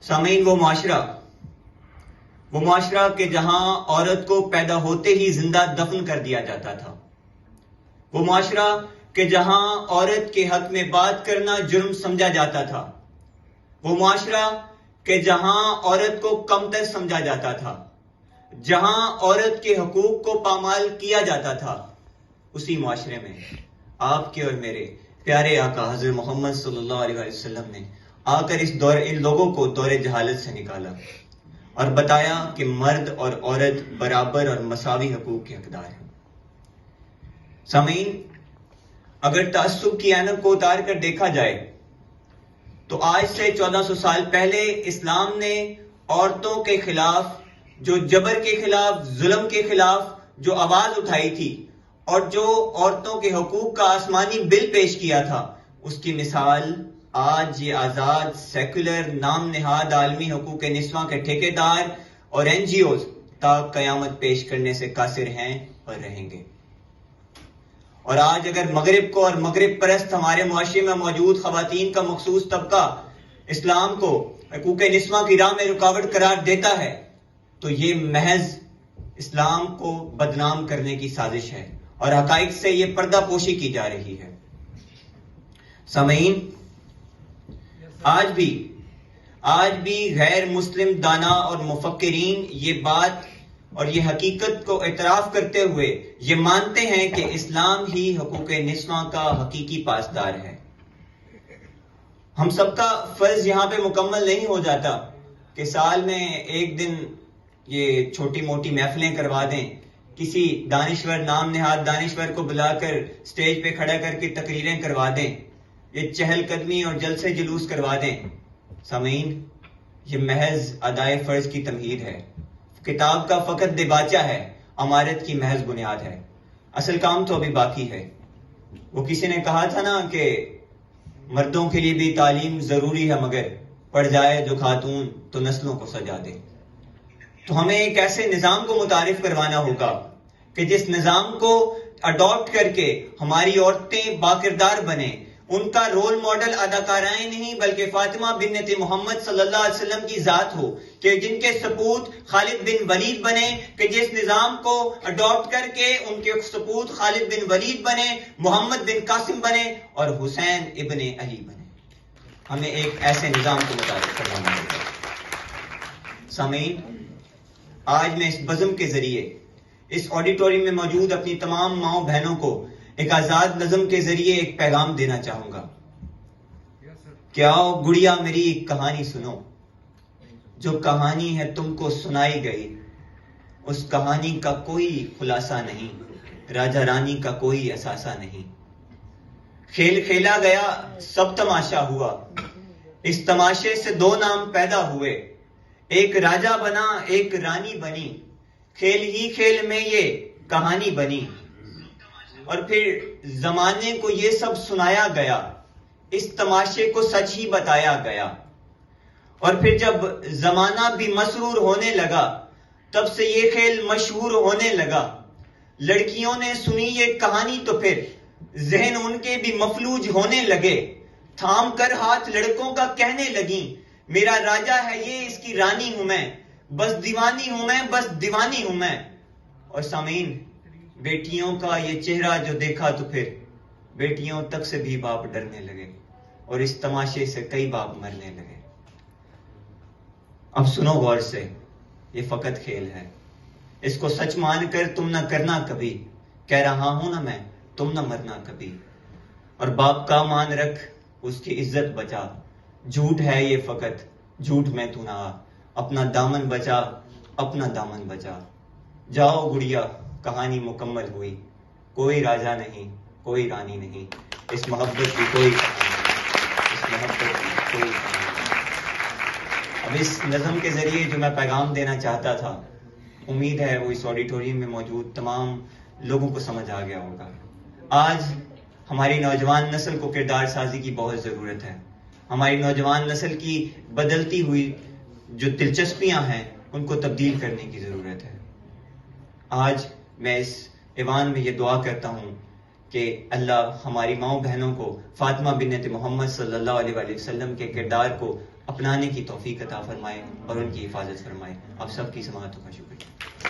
سامعین، وہ معاشرہ کہ جہاں عورت کو پیدا ہوتے ہی زندہ دفن کر دیا جاتا تھا، وہ معاشرہ کہ جہاں عورت کے حق میں بات کرنا جرم سمجھا جاتا تھا، وہ معاشرہ کہ جہاں عورت کو کمتر سمجھا جاتا تھا، جہاں عورت کے حقوق کو پامال کیا جاتا تھا، اسی معاشرے میں آپ کے اور میرے پیارے آقا حضرت محمد صلی اللہ علیہ وسلم نے آ کر ان لوگوں کو دور جہالت سے نکالا اور بتایا کہ مرد اور عورت برابر اور مساوی حقوق کے حقدار ہیں۔ سامعین، اگر تعصب کی اینک کو اتار کر دیکھا جائے تو آج سے 1400 سال پہلے اسلام نے عورتوں کے خلاف، جو جبر کے خلاف، ظلم کے خلاف جو آواز اٹھائی تھی اور جو عورتوں کے حقوق کا آسمانی بل پیش کیا تھا، اس کی مثال آج یہ آزاد سیکولر نام نہاد عالمی حقوق نسواں کے ٹھیکیدار اور NGOs تا قیامت پیش کرنے سے قاصر ہیں اور رہیں گے۔ اور آج اگر مغرب کو اور مغرب پرست ہمارے معاشرے میں موجود خواتین کا مخصوص طبقہ اسلام کو حقوق نسواں کی راہ میں رکاوٹ قرار دیتا ہے تو یہ محض اسلام کو بدنام کرنے کی سازش ہے اور حقائق سے یہ پردہ پوشی کی جا رہی ہے۔ سامعین، آج بھی غیر مسلم دانا اور مفکرین یہ بات اور یہ حقیقت کو اعتراف کرتے ہوئے یہ مانتے ہیں کہ اسلام ہی حقوق نسواں کا حقیقی پاسدار ہے۔ ہم سب کا فرض یہاں پہ مکمل نہیں ہو جاتا کہ سال میں ایک دن یہ چھوٹی موٹی محفلیں کروا دیں، کسی دانشور نام نہاد دانشور کو بلا کر سٹیج پہ کھڑا کر کے تقریریں کروا دیں، یہ چہل قدمی اور جلسے جلوس کروا دیں۔ سامعین، یہ محض ادائے فرض کی تمہید ہے، کتاب کا فقط دباچہ ہے، عمارت کی محض بنیاد ہے، اصل کام تو ابھی باقی ہے۔ وہ کسی نے کہا تھا نا کہ مردوں کے لیے بھی تعلیم ضروری ہے، مگر پڑھ جائے جو خاتون تو نسلوں کو سجا دے۔ تو ہمیں ایک ایسے نظام کو متعارف کروانا ہوگا کہ جس نظام کو اڈاپٹ کر کے ہماری عورتیں باکردار بنیں، ان کا رول ماڈل اداکارائیں نہیں بلکہ فاطمہ بنت محمد صلی اللہ علیہ وسلم کی ذات ہو، کہ جن کے سپوت خالد بن ولید بنے، کہ جس نظام کو اڈاپٹ کر کے ان کے سپوت خالد بن ولید بنے، محمد بن قاسم بنے اور حسین ابن علی بنے۔ ہمیں ایک ایسے نظام کو متعارف کروانا ہوگا۔ سامعین، آج میں اس بزم کے ذریعے اس آڈیٹوریم میں موجود اپنی تمام ماؤں بہنوں کو ایک آزاد نظم کے ذریعے ایک پیغام دینا چاہوں گا کہ آؤ گڑیا میری ایک کہانی سنو، جو کہانی ہے تم کو سنائی گئی، اس کہانی کا کوئی خلاصہ نہیں، راجہ رانی کا کوئی اثاثہ نہیں۔ کھیل کھیلا گیا سب تماشا ہوا، اس تماشے سے دو نام پیدا ہوئے، ایک راجہ بنا ایک رانی بنی، کھیل ہی کھیل میں یہ کہانی بنی۔ اور پھر زمانے کو یہ سب سنایا گیا، اس تماشے کو سچ ہی بتایا گیا۔ اور پھر جب زمانہ بھی مسرور ہونے لگا، تب سے یہ کھیل مشہور ہونے لگا۔ لڑکیوں نے سنی یہ کہانی تو پھر ذہن ان کے بھی مفلوج ہونے لگے، تھام کر ہاتھ لڑکوں کا کہنے لگیں، میرا راجہ ہے یہ، اس کی رانی ہوں میں، بس دیوانی ہوں میں، بس دیوانی ہوں میں۔ اور سامعین، بیٹیوں کا یہ چہرہ جو دیکھا تو پھر بیٹیوں تک سے بھی باپ ڈرنے لگے اور اس تماشے سے کئی باپ مرنے لگے۔ اب سنو غور سے، یہ فقط کھیل ہے، اس کو سچ مان کر تم نہ کرنا کبھی، کہہ رہا ہوں نا میں، تم نہ مرنا کبھی۔ اور باپ کا مان رکھ، اس کی عزت بچا، جھوٹ ہے یہ فقط، جھوٹ میں تو نہ آ، اپنا دامن بچا، اپنا دامن بچا۔ جاؤ گڑیا، کہانی مکمل ہوئی، کوئی راجہ نہیں، کوئی رانی نہیں، اس محبت کی کوئی کہانی، اس محبت کی کوئی کہانی۔ اب اس نظم کے ذریعے جو میں پیغام دینا چاہتا تھا، امید ہے وہ اس آڈیٹوریم میں موجود تمام لوگوں کو سمجھ آ گیا ہوگا۔ آج ہماری نوجوان نسل کو کردار سازی کی بہت ضرورت ہے، ہماری نوجوان نسل کی بدلتی ہوئی جو دلچسپیاں ہیں ان کو تبدیل کرنے کی ضرورت ہے۔ آج میں اس ایوان میں یہ دعا کرتا ہوں کہ اللہ ہماری ماؤں بہنوں کو فاطمہ بنت محمد صلی اللہ علیہ وسلم کے کردار کو اپنانے کی توفیق عطا فرمائے اور ان کی حفاظت فرمائے. آپ سب کی سماعتوں کا شکریہ.